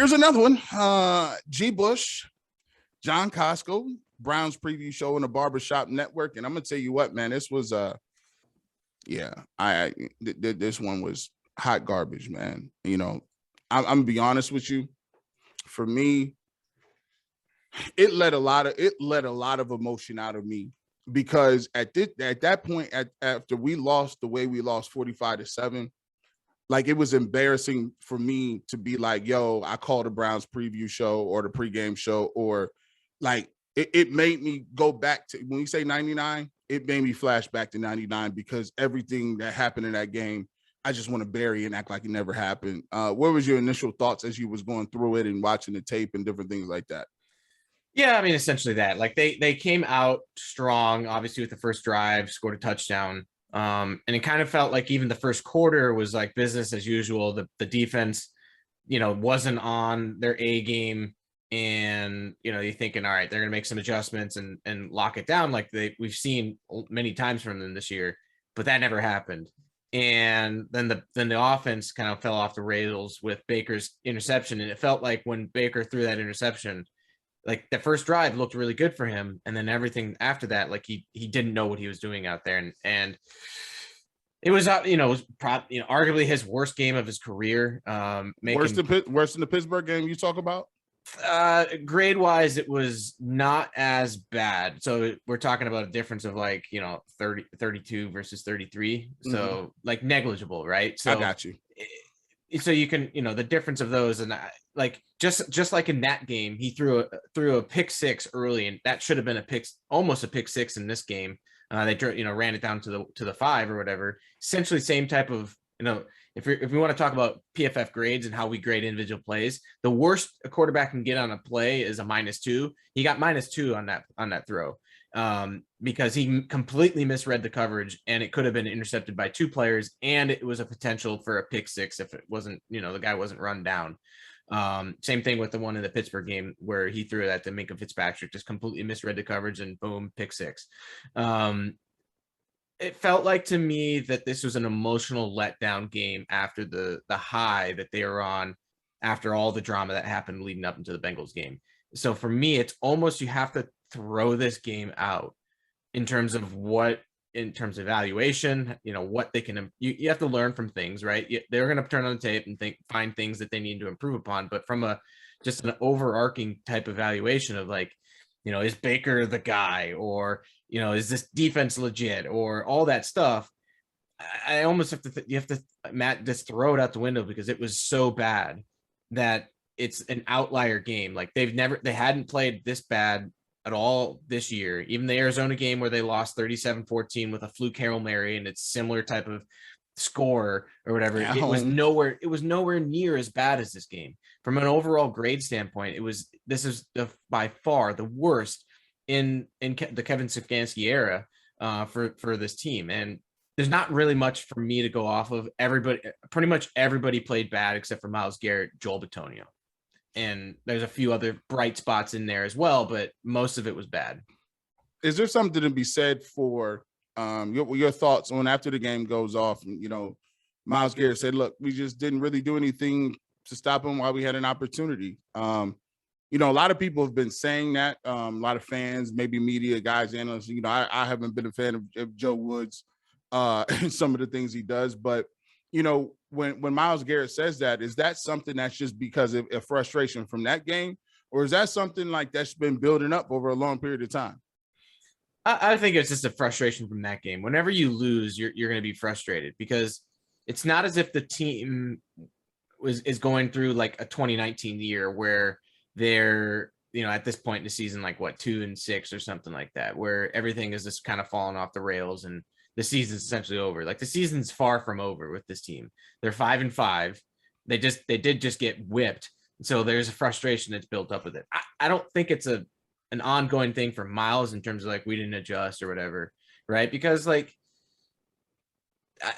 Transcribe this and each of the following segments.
Here's another one. G.Bush, John Kosko, Browns preview show on the Barbershop Network. And I'm going to tell you what, man, this was, this one was hot garbage, man. You know, I'm going to be honest with you. For me, it let a lot of emotion out of me because at that point, after we lost the way we lost 45-7, like it was embarrassing for me to be like, yo, I called the Browns preview show or the pregame show, or like it made me go back to when you say 99, it made me flash back to 99 because everything that happened in that game, I just want to bury and act like it never happened. What was your initial thoughts as you was going through it and watching the tape and different things like that? Yeah, I mean, essentially that. Like they came out strong, obviously with the first drive, scored a touchdown. And it kind of felt like even the first quarter was like business as usual. The defense, wasn't on their A game. And, you're thinking, all right, they're going to make some adjustments and lock it down like we've seen many times from them this year, but that never happened. And then the offense kind of fell off the rails with Baker's interception. And it felt like when Baker threw that interception, like the first drive looked really good for him. And then everything after that, like he didn't know what he was doing out there. And it was, arguably his worst game of his career. Worse than the Pittsburgh game you talk about? Grade wise, it was not as bad. So we're talking about a difference of 32 versus 33. So like negligible, right? So I got you. So you can, the difference of those, and like just like in that game, he threw a pick six early, and that should have been almost a pick six in this game. They ran it down to the 5 or whatever. Essentially, same type of, if we want to talk about PFF grades and how we grade individual plays, the worst a quarterback can get on a play is a -2. He got -2 on that throw. Because he completely misread the coverage, and it could have been intercepted by 2 players, and it was a potential for a pick six if it wasn't, the guy wasn't run down. Same thing with the one in the Pittsburgh game where he threw that to Minkah Fitzpatrick, just completely misread the coverage and boom, pick six. It felt like to me that this was an emotional letdown game after the high that they were on after all the drama that happened leading up into the Bengals game. So for me, it's almost, you have to throw this game out in terms of evaluation, what they can, you have to learn from things, right? They're going to turn on the tape and find things that they need to improve upon. But from just an overarching type evaluation of like, is Baker the guy, or, is this defense legit, or all that stuff, I almost have to, Matt, just throw it out the window because it was so bad that it's an outlier game. Like they hadn't played this bad at all this year. Even the Arizona game where they lost 37-14 with a fluke Hail Mary, and it's similar type of score or whatever. It was nowhere near as bad as this game. From an overall grade standpoint, this is by far the worst in the Kevin Stefanski era for this team. And there's not really much for me to go off of. Pretty much everybody played bad except for Myles Garrett, Joel Bitonio. And there's a few other bright spots in there as well, but most of it was bad. Is there something to be said for your thoughts on after the game goes off? And, Myles Garrett said, look, we just didn't really do anything to stop him while we had an opportunity. A lot of people have been saying that, a lot of fans, maybe media guys, analysts. I haven't been a fan of Joe Woods and some of the things he does, but when Myles Garrett says that, is that something that's just because of frustration from that game, or is that something like that's been building up over a long period of time? I think it's just a frustration from that game. Whenever you lose, you're going to be frustrated because it's not as if the team is going through like a 2019 year where they're, at this point in the season, like 2-6 or something like that, where everything is just kind of falling off the rails and the season's essentially over. Like the season's far from over with this team. They're 5-5. They did just get whipped. So there's a frustration that's built up with it. I don't think it's an ongoing thing for Myles in terms of like we didn't adjust or whatever, right? Because like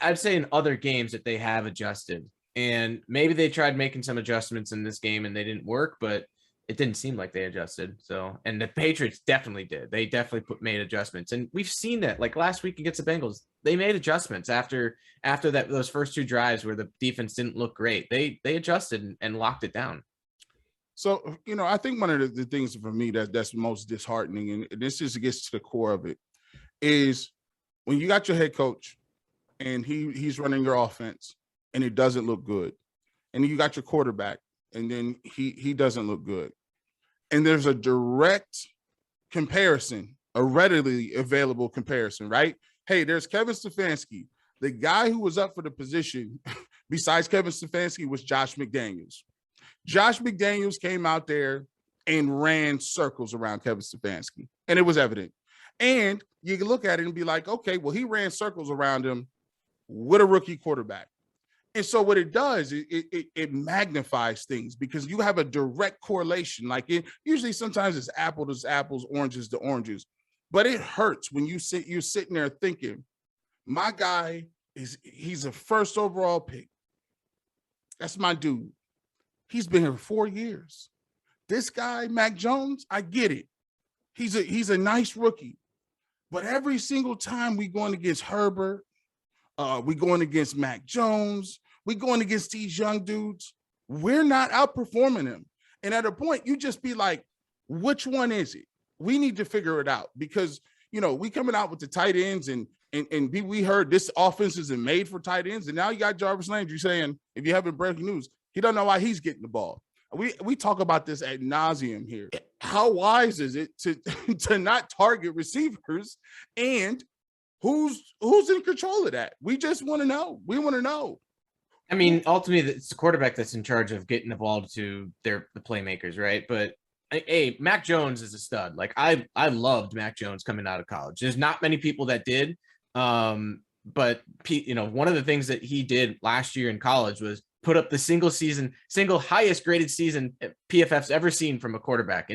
I'd say in other games that they have adjusted, and maybe they tried making some adjustments in this game and they didn't work, but it didn't seem like they adjusted. So, and the Patriots definitely did. They definitely made adjustments, and we've seen that. Like last week against the Bengals, they made adjustments after those first 2 drives where the defense didn't look great. They adjusted and locked it down. So, I think one of the things for me that's most disheartening, and this just gets to the core of it, is when you got your head coach and he's running your offense and it doesn't look good. And you got your quarterback and then he doesn't look good. And there's a direct comparison, a readily available comparison, right? Hey, there's Kevin Stefanski. The guy who was up for the position besides Kevin Stefanski was Josh McDaniels. Josh McDaniels came out there and ran circles around Kevin Stefanski, and it was evident. And you can look at it and be like, okay, well, he ran circles around him with a rookie quarterback. And so what it does, it magnifies things because you have a direct correlation. Like usually sometimes it's apples to apples, oranges to oranges, but it hurts when you're sitting there thinking, my guy he's a first overall pick. That's my dude. He's been here 4 years. This guy, Mac Jones, I get it. He's a nice rookie. But every single time we going against Herbert, we going against Mac Jones, we going against these young dudes, we're not outperforming them. And at a point, you just be like, which one is it? We need to figure it out because, we coming out with the tight ends and we heard this offense isn't made for tight ends. And now you got Jarvis Landry saying, if you haven't breaking news, he doesn't know why he's getting the ball. We talk about this ad nauseum here. How wise is it to not target receivers? And who's in control of that? We just want to know. We want to know. I mean, ultimately, it's the quarterback that's in charge of getting the ball to the playmakers, right? But hey, Mac Jones is a stud. Like I loved Mac Jones coming out of college. There's not many people that did. But one of the things that he did last year in college was put up the single highest graded season PFF's ever seen from a quarterback.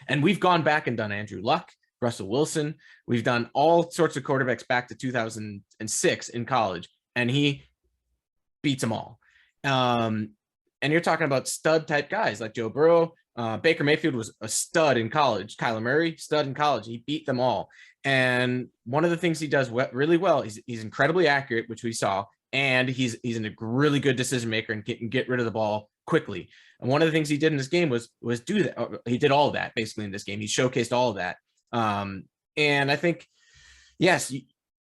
And we've gone back and done Andrew Luck, Russell Wilson. We've done all sorts of quarterbacks back to 2006 in college, and he beats them all. And you're talking about stud type guys like Joe Burrow. Baker Mayfield was a stud in college. Kyler Murray, stud in college. He beat them all. And one of the things he does really well, he's incredibly accurate, which we saw, and he's a really good decision maker and get rid of the ball quickly. And one of the things he did in this game was do that. He did all of that basically in this game. He showcased all of that. And I think, yes,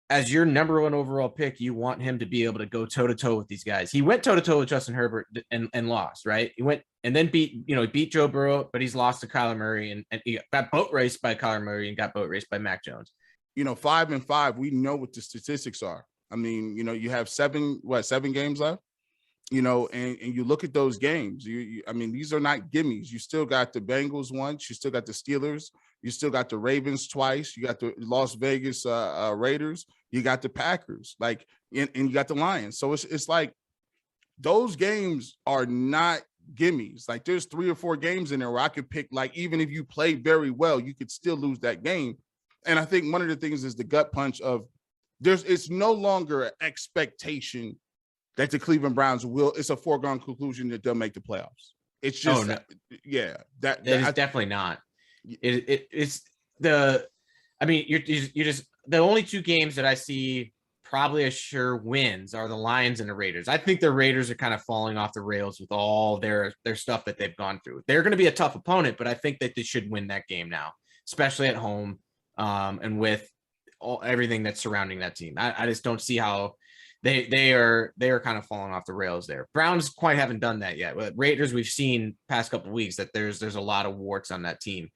as your number one overall pick, you want him to be able to go toe to toe with these guys. He went toe to toe with Justin Herbert and lost, right? He went and then beat Joe Burrow, but he's lost to Kyler Murray and he got boat raced by Kyler Murray and got boat raced by Mac Jones. 5-5, we know what the statistics are. I mean, you have 7 games left, and you look at those games. I mean, these are not gimmies. You still got the Bengals once, you still got the Steelers, you still got the Ravens twice, you got the Las Vegas Raiders, you got the Packers, and you got the Lions. So it's like those games are not gimmies. Like there's 3 or 4 games in there where I could pick, like, even if you play very well, you could still lose that game. And I think one of the things is the gut punch of it's no longer an expectation that the Cleveland Browns it's a foregone conclusion that they'll make the playoffs. It's just, that is definitely not. It's you're just the only 2 games that I see probably a sure wins are the Lions and the Raiders. I think the Raiders are kind of falling off the rails with all their stuff that they've gone through. They're going to be a tough opponent, but I think that they should win that game now, especially at home, and with everything that's surrounding that team. I just don't see how they are kind of falling off the rails there. Browns quite haven't done that yet. With Raiders, we've seen past couple of weeks that there's a lot of warts on that team.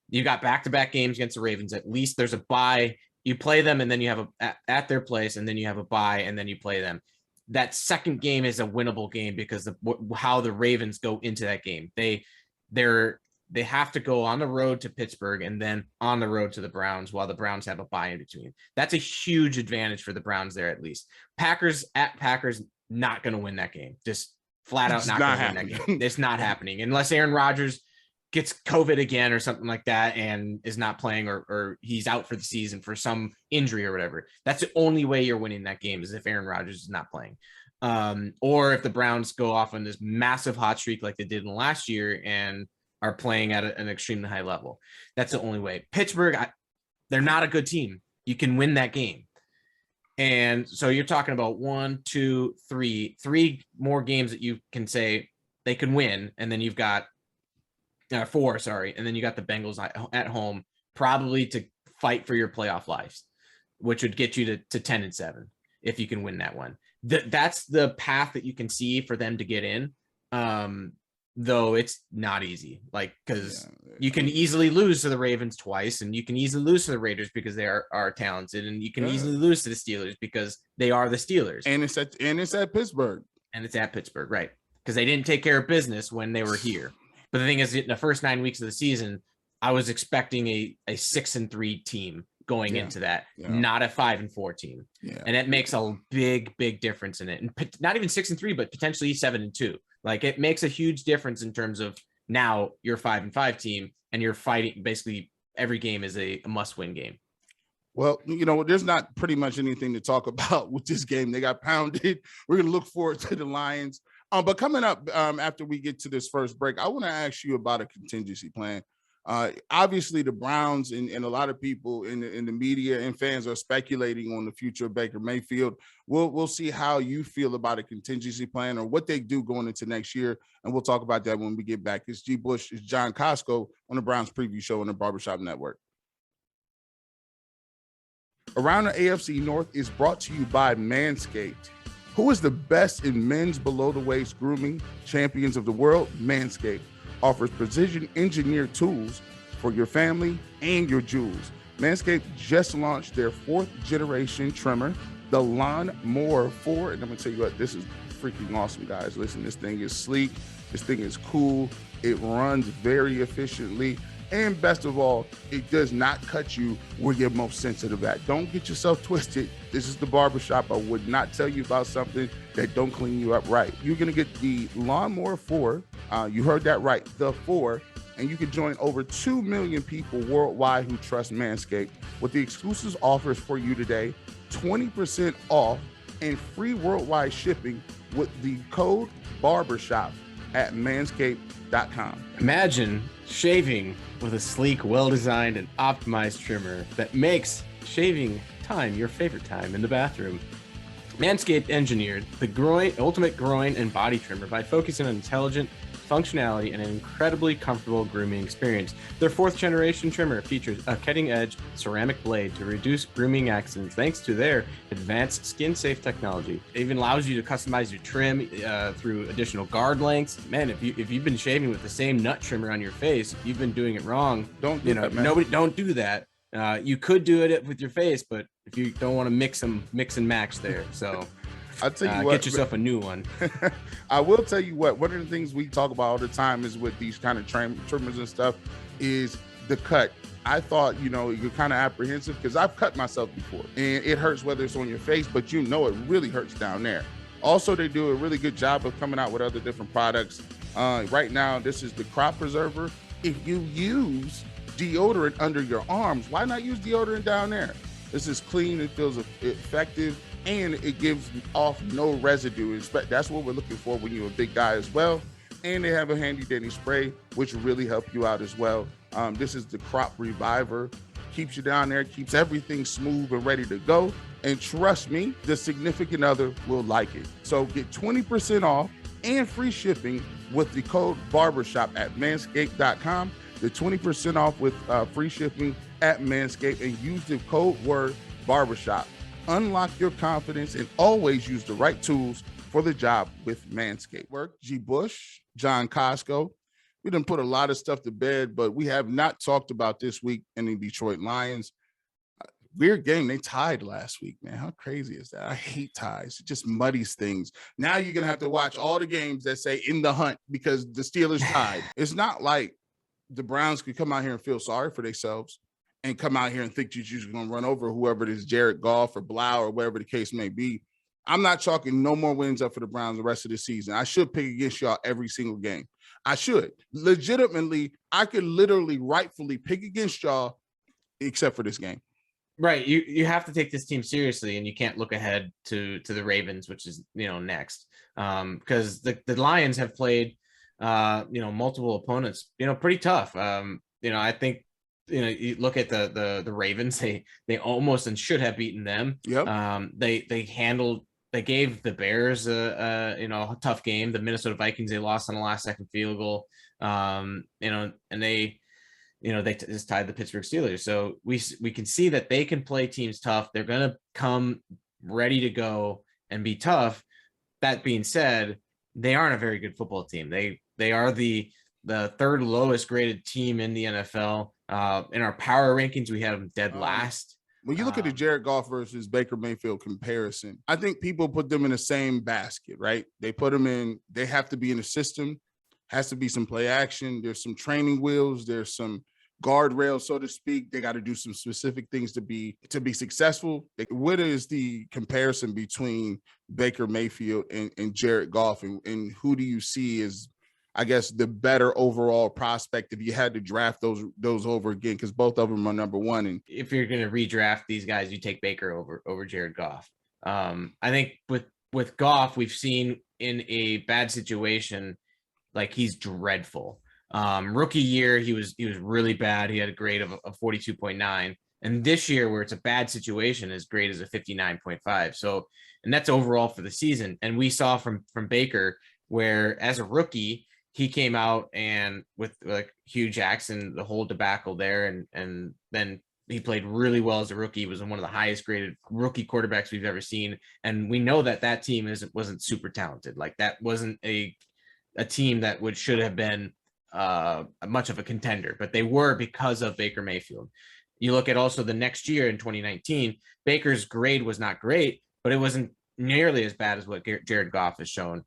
You got back-to-back games against the Ravens. At least there's a bye. You play them, and then you have at their place, and then you have a bye, and then you play them. That second game is a winnable game because of how the Ravens go into that game. They have to go on the road to Pittsburgh and then on the road to the Browns while the Browns have a bye in between. That's a huge advantage for the Browns there, at least. Packers, not going to win that game. Just flat out not going to win that game. It's not happening unless Aaron Rodgers gets COVID again or something like that and is not playing or he's out for the season for some injury or whatever. That's the only way you're winning that game is if Aaron Rodgers is not playing. Or if the Browns go off on this massive hot streak like they did in the last year and are playing at an extremely high level. That's the only way. Pittsburgh, they're not a good team. You can win that game. And so you're talking about 1, 2, 3 more games that you can say they can win. And then you've got 4, sorry, and then you got the Bengals at home, probably to fight for your playoff lives, which would get you to 10-7 if you can win that one. That's the path that you can see for them to get in. Though it's not easy, like, because you can easily lose to the Ravens twice, and you can easily lose to the Raiders because they are talented, and you can easily lose to the Steelers because they are the Steelers. And it's at Pittsburgh. And it's at Pittsburgh, right? Because they didn't take care of business when they were here. But the thing is, in the first 9 weeks of the season, I was expecting a 6-3 team going into that, not a 5-4 team. Yeah. And it makes a big difference in it. And not even 6-3, but potentially 7-2. Like, it makes a huge difference in terms of now you're 5-5 team and you're fighting. Basically, every game is a must-win game. Well, there's not pretty much anything to talk about with this game. They got pounded. We're going to look forward to the Lions. But coming up after we get to this first break, I want to ask you about a contingency plan. Obviously, the Browns and a lot of people in the media and fans are speculating on the future of Baker Mayfield. We'll see how you feel about a contingency plan or what they do going into next year, and we'll talk about that when we get back. It's G.Bush, it's John Kosko on the Browns Preview Show on the Barbershop Network. Around the AFC North is brought to you by Manscaped. Who is the best in men's below-the-waist grooming? Champions of the world, Manscaped offers precision-engineered tools for your family and your jewels. Manscaped just launched their 4th-generation trimmer, the Lawn Mower 4. And I'm going to tell you what, this is freaking awesome, guys. Listen, this thing is sleek. This thing is cool. It runs very efficiently. And best of all, it does not cut you where you're most sensitive at. Don't get yourself twisted. This is the barbershop. I would not tell you about something that don't clean you up right. You're going to get the Lawnmower 4. You heard that right, the 4. And you can join over 2 million people worldwide who trust Manscaped with the exclusive offers for you today. 20% off and free worldwide shipping with the code BARBERSHOP at manscaped.com. Imagine shaving with a sleek, well-designed, and optimized trimmer that makes shaving time your favorite time in the bathroom. Manscaped engineered the ultimate groin and body trimmer by focusing on intelligent functionality and an incredibly comfortable grooming experience. Their 4th-generation trimmer features a cutting-edge ceramic blade to reduce grooming accidents thanks to their advanced skin-safe technology. It even allows you to customize your trim through additional guard lengths. Man, if you've been shaving with the same nut trimmer on your face, you've been doing it wrong. Don't do that, man. Don't do that. You could do it with your face, but if you don't want to mix and match there, so I'll tell you what, get yourself a new one. I will tell you what, one of the things we talk about all the time is with these kind of trimmers and stuff is the cut. I thought, you're kind of apprehensive because I've cut myself before and it hurts whether it's on your face, but it really hurts down there. Also, they do a really good job of coming out with other different products. Right now, this is the crop preserver. If you use deodorant under your arms, why not use deodorant down there? This is clean, it feels effective, and it gives off no residue. That's what we're looking for when you're a big guy as well. And they have a handy dandy spray, which will really help you out as well. This is the Crop Reviver. Keeps you down there, keeps everything smooth and ready to go. And trust me, the significant other will like it. So get 20% off and free shipping with the code BARBERSHOP at manscaped.com. The 20% off with free shipping at Manscaped, and use the code word BARBERSHOP. Unlock your confidence and always use the right tools for the job with Manscaped. Work, G.Bush, John Kosko. We done put a lot of stuff to bed, but we have not talked about this week in the Detroit Lions. Weird game. They tied last week, man. How crazy is that? I hate ties. It just muddies things. Now you're going to have to watch all the games that say in the hunt because the Steelers tied. It's not like the Browns could come out here and feel sorry for themselves and come out here and think you're just going to run over whoever it is, Jared Goff or Blau or whatever the case may be. I'm not chalking no more wins up for the Browns the rest of the season. I should pick against y'all every single game. I should. Legitimately, I could literally rightfully pick against y'all except for this game. Right. You have to take this team seriously, and you can't look ahead to the Ravens, which is, next. Because the Lions have played, multiple opponents, pretty tough. I think, you look at the Ravens, they almost and should have beaten them. Yep. They handled they gave the Bears a tough game. The Minnesota Vikings, they lost on the last second field goal. And they just tied the Pittsburgh Steelers. So we can see that they can play teams tough. They're going to come ready to go and be tough. That being said, they aren't a very good football team. They are the third lowest graded team in the NFL. In our power rankings, we have them dead last. When you look at the Jared Goff versus Baker Mayfield comparison, I think people put them in the same basket, right? They put them in, they have to be in a system, has to be some play action. There's some training wheels. There's some guardrails, so to speak. They got to do some specific things to be successful. What is the comparison between Baker Mayfield and Jared Goff, and who do you see as, I guess, the better overall prospect if you had to draft those over again? Because both of them are number one. And if you're going to redraft these guys, you take Baker over Jared Goff. I think with Goff, we've seen in a bad situation, like he's dreadful. Rookie year, he was really bad. He had a grade of 42.9. And this year, where it's a bad situation, his grade is a 59.5. So, and that's overall for the season. And we saw from Baker, where as a rookie, he came out and with like Hugh Jackson, the whole debacle there, and then he played really well as a rookie. He was one of the highest graded rookie quarterbacks we've ever seen. And we know that team wasn't super talented. Like that wasn't a team that should have been much of a contender, but they were because of Baker Mayfield. You look at also the next year in 2019, Baker's grade was not great, but it wasn't nearly as bad as what Jared Goff has shown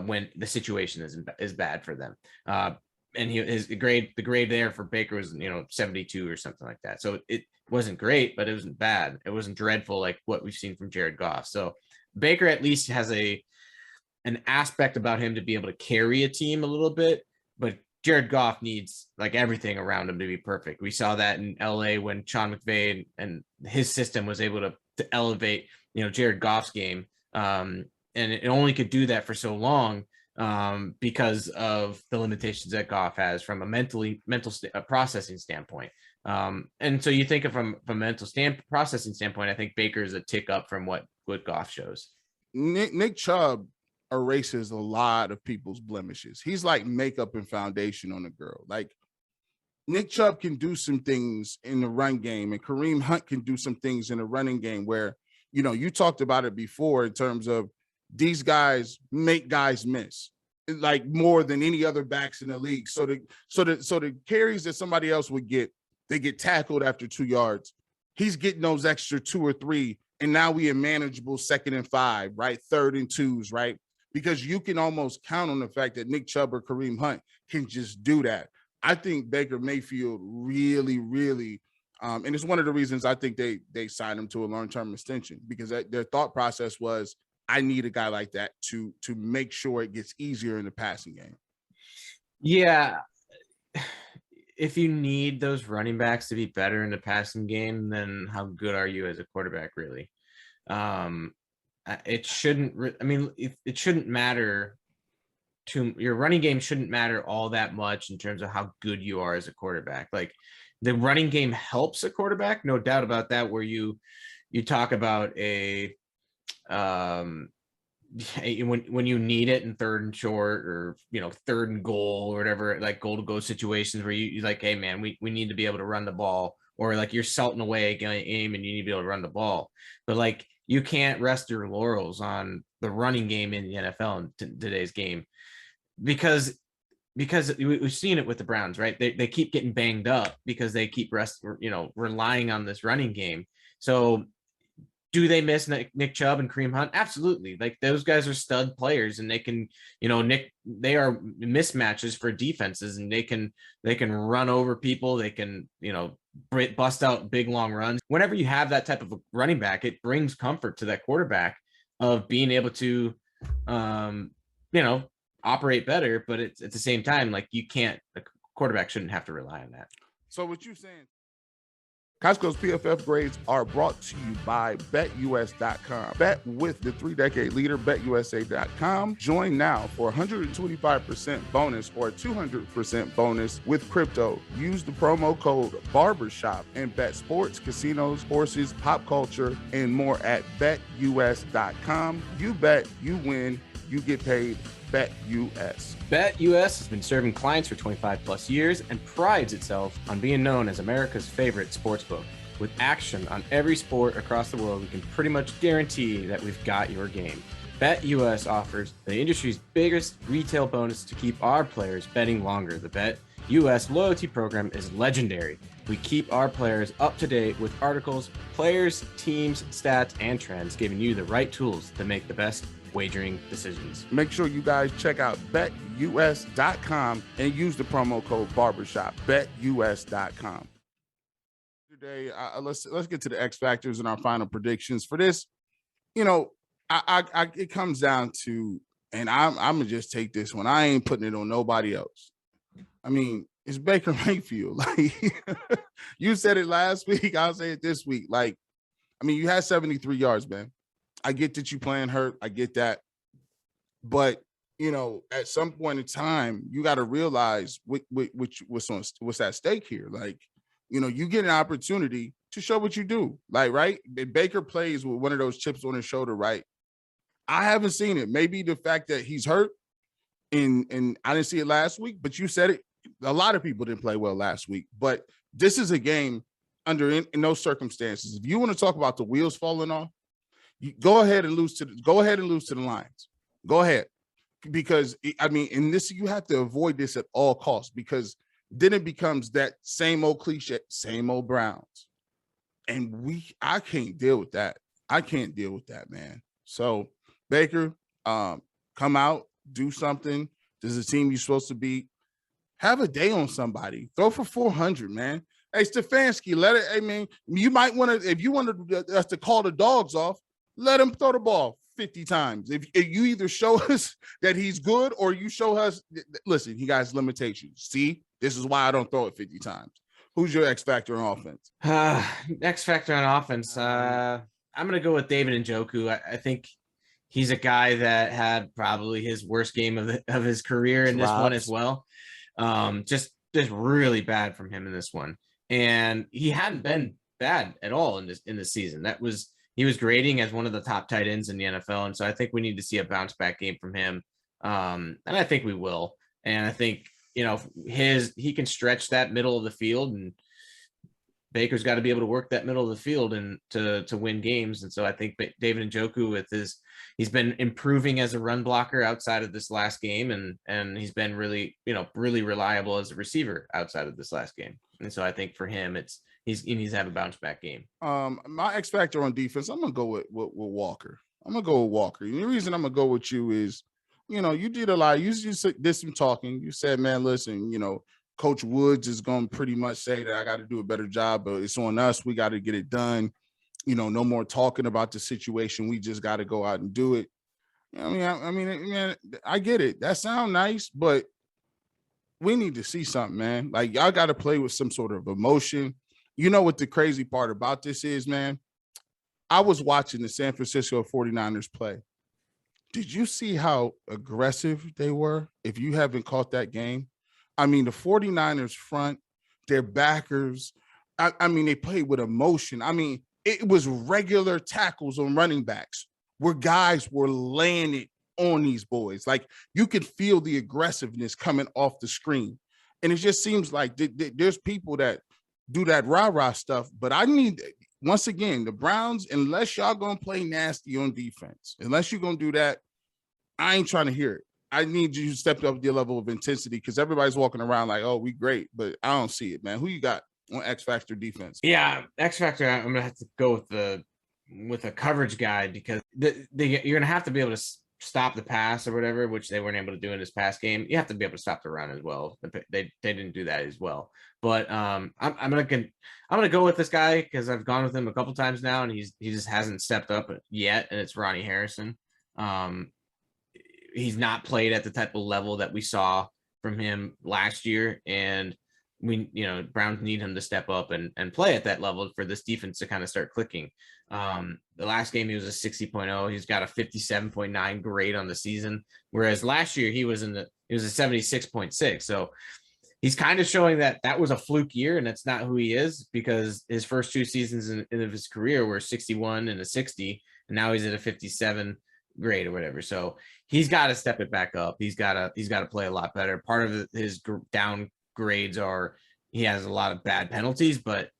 when the situation is bad for them. And the grade there for Baker was 72 or something like that. So it wasn't great, but it wasn't bad. It wasn't dreadful like what we've seen from Jared Goff. So Baker at least has an aspect about him to be able to carry a team a little bit, but Jared Goff needs like everything around him to be perfect. We saw that in LA when Sean McVay and his system was able to elevate, Jared Goff's game. And it only could do that for so long because of the limitations that Goff has from a mental processing standpoint. And so you think of from a mental processing standpoint, I think Baker is a tick up from what Goff shows. Nick Chubb erases a lot of people's blemishes. He's like makeup and foundation on a girl. Like Nick Chubb can do some things in the run game, and Kareem Hunt can do some things in the running game where, you talked about it before in terms of these guys make guys miss like more than any other backs in the league. So the carries that somebody else would get, they get tackled after 2 yards. He's getting those extra 2 or 3. And now we have manageable 2nd and 5, right? 3rd and 2s, right? Because you can almost count on the fact that Nick Chubb or Kareem Hunt can just do that. I think Baker Mayfield really, really, and it's one of the reasons I think they signed him to a long-term extension, because their thought process was, I need a guy like that to make sure it gets easier in the passing game. Yeah. If you need those running backs to be better in the passing game, then how good are you as a quarterback, really? It shouldn't matter your running game shouldn't matter all that much in terms of how good you are as a quarterback. Like the running game helps a quarterback, no doubt about that, where you talk about when you need it in 3rd and short or 3rd and goal or whatever, like goal to go situations where you're like, hey man, we need to be able to run the ball, or like you're salting away a game and you need to be able to run the ball. But like you can't rest your laurels on the running game in the NFL in today's game, because we've seen it with the Browns, right? They keep getting banged up because they keep relying on this running game. So do they miss Nick Chubb and Kareem Hunt? Absolutely. Like those guys are stud players, and they can, they are mismatches for defenses, and they can run over people. They can, bust out big long runs. Whenever you have that type of a running back, it brings comfort to that quarterback of being able to, operate better. But it's at the same time, like a quarterback shouldn't have to rely on that. So what you saying? Kosko's PFF grades are brought to you by BetUS.com. Bet with the 3-decade leader, BetUSA.com. Join now for 125% bonus or 200% bonus with crypto. Use the promo code BARBERSHOP and bet sports, casinos, horses, pop culture, and more at BetUS.com. You bet, you win, you get paid. BetUS. BetUS has been serving clients for 25 plus years and prides itself on being known as America's favorite sportsbook. With action on every sport across the world, we can pretty much guarantee that we've got your game. BetUS offers the industry's biggest retail bonus to keep our players betting longer. The BetUS loyalty program is legendary. We keep our players up to date with articles, players, teams, stats, and trends, giving you the right tools to make the best wagering decisions. Make sure you guys check out BetUS.com and use the promo code BARBERSHOP. BetUS.com. Today, let's get to the X factors and our final predictions for this. You know, it comes down to, and I'm gonna just take this one. I ain't putting it on nobody else. I mean, it's Baker Mayfield. Like you said it last week, I'll say it this week. Like, I mean, you had 73 yards, man. I get that you playing hurt. I get that. But, you know, at some point in time, you got to realize what's at stake here. Like, you know, you get an opportunity to show what you do. Like, right? Baker plays with one of those chips on his shoulder, right? I haven't seen it. Maybe the fact that he's hurt and I didn't see it last week, but you said it. A lot of people didn't play well last week. But this is a game in those circumstances. If you want to talk about the wheels falling off, you go ahead and lose to the Lions. Go ahead. Because I mean, in this, you have to avoid this at all costs, because then it becomes that same old cliche, same old Browns. And I can't deal with that. I can't deal with that, man. So Baker, come out, do something. This is a team you're supposed to beat. Have a day on somebody. Throw for 400, man. Hey, Stefanski, let it. I mean, you might want to, if you want us to call the dogs off, let him throw the ball 50 times. If you either show us that he's good or you show us, listen, he got his limitations. See, this is why I don't throw it 50 times. Who's your X factor on offense? X factor on offense. I'm going to go with David Njoku. I think he's a guy that had probably his worst game of his career in this one as well. Just really bad from him in this one. And he hadn't been bad at all in this season. He was grading as one of the top tight ends in the NFL. And so I think we need to see a bounce back game from him. And I think we will. And I think, you know, he can stretch that middle of the field, and Baker's got to be able to work that middle of the field and to win games. And so I think David Njoku he's been improving as a run blocker outside of this last game. And he's been really reliable as a receiver outside of this last game. And so I think for him, he needs to have a bounce back game. My X factor on defense, I'm gonna go with Walker. I'm gonna go with Walker. And the reason I'm gonna go with you is, you know, you did a lot. You did some talking. You said, man, listen, you know, Coach Woods is gonna pretty much say that I got to do a better job, but it's on us. We got to get it done. You know, no more talking about the situation. We just got to go out and do it. I mean, man, I get it. That sounds nice, but we need to see something, man. Like, y'all got to play with some sort of emotion. You know what the crazy part about this is, man? I was watching the San Francisco 49ers play. Did you see how aggressive they were? If you haven't caught that game, I mean, the 49ers front, their backers, I mean, they played with emotion. I mean, it was regular tackles on running backs where guys were laying it on these boys. Like, you could feel the aggressiveness coming off the screen. And it just seems like there's people that do that rah-rah stuff. But I need, once again, the Browns, unless y'all going to play nasty on defense, unless you're going to do that, I ain't trying to hear it. I need you to step up your level of intensity, because everybody's walking around like, oh, we great, but I don't see it, man. Who you got on X Factor defense? Yeah, X Factor, I'm going to have to go with a coverage guy, because you're going to have to be able to stop the pass or whatever, which they weren't able to do in this past game. You have to be able to stop the run as well. They didn't do that as well. But I'm gonna go with this guy because I've gone with him a couple times now, and he just hasn't stepped up yet. And it's Ronnie Harrison. He's not played at the type of level that we saw from him last year, and Browns need him to step up and play at that level for this defense to kind of start clicking. The last game, he was a 60.0. He's got a 57.9 grade on the season. Whereas last year he was a 76.6. So he's kind of showing that was a fluke year and that's not who he is, because his first 2 seasons of his career were 61 and a 60. And now he's at a 57 grade or whatever. So he's got to step it back up. He's got to play a lot better. Part of his downgrades are he has a lot of bad penalties, but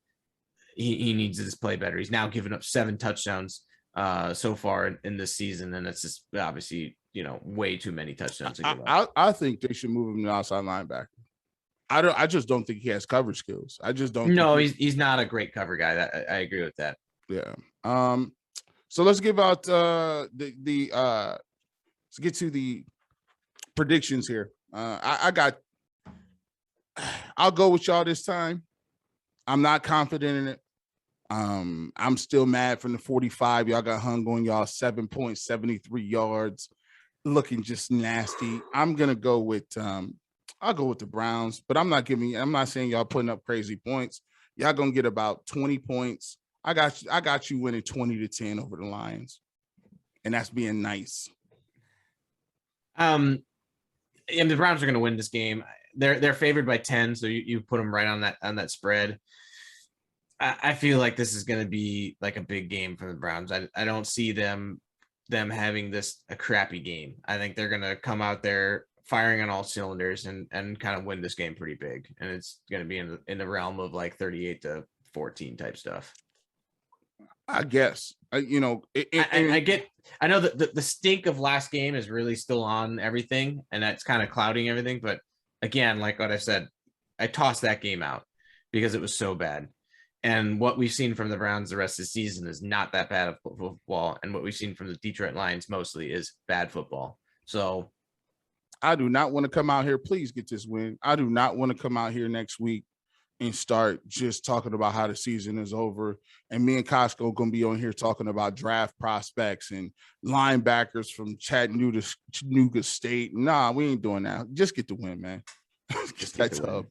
he needs to just play better. He's now given up 7 touchdowns so far in this season, and it's just obviously way too many touchdowns to give up. I think they should move him to outside linebacker. I just don't think he has coverage skills. I just don't. No, he's not a great cover guy. I agree with that. Yeah. So let's give out let's get to the predictions here. I'll go with y'all this time. I'm not confident in it. I'm still mad from the 45. Y'all got hung on y'all 7.73 yards, looking just nasty. I'm gonna go with I'll go with the Browns, but I'm not saying y'all putting up crazy points. Y'all gonna get about 20 points. I got you winning 20-10 over the Lions, and that's being nice. And the Browns are gonna win this game. They're favored by 10, so you put them right on that spread. I feel like this is going to be like a big game for the Browns. I don't see them having a crappy game. I think they're going to come out there firing on all cylinders and kind of win this game pretty big. And it's going to be in the realm of like 38-14 type stuff. I guess, I know that the stink of last game is really still on everything, and that's kind of clouding everything. But again, like what I said, I tossed that game out because it was so bad. And what we've seen from the Browns the rest of the season is not that bad of football. And what we've seen from the Detroit Lions mostly is bad football. So I do not want to come out here. Please get this win. I do not want to come out here next week and start just talking about how the season is over. And me and Kosko going to be on here talking about draft prospects and linebackers from Chattanooga State. Nah, we ain't doing that. Just get the win, man. Just get the win.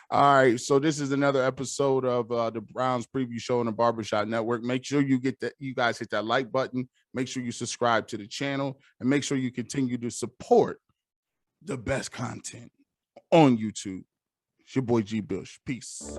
All right, so this is another episode of the Browns preview show on the Barbershop Network. Make sure you guys hit that like button. Make sure you subscribe to the channel, and make sure you continue to support the best content on YouTube. It's your boy G.Bush. Peace.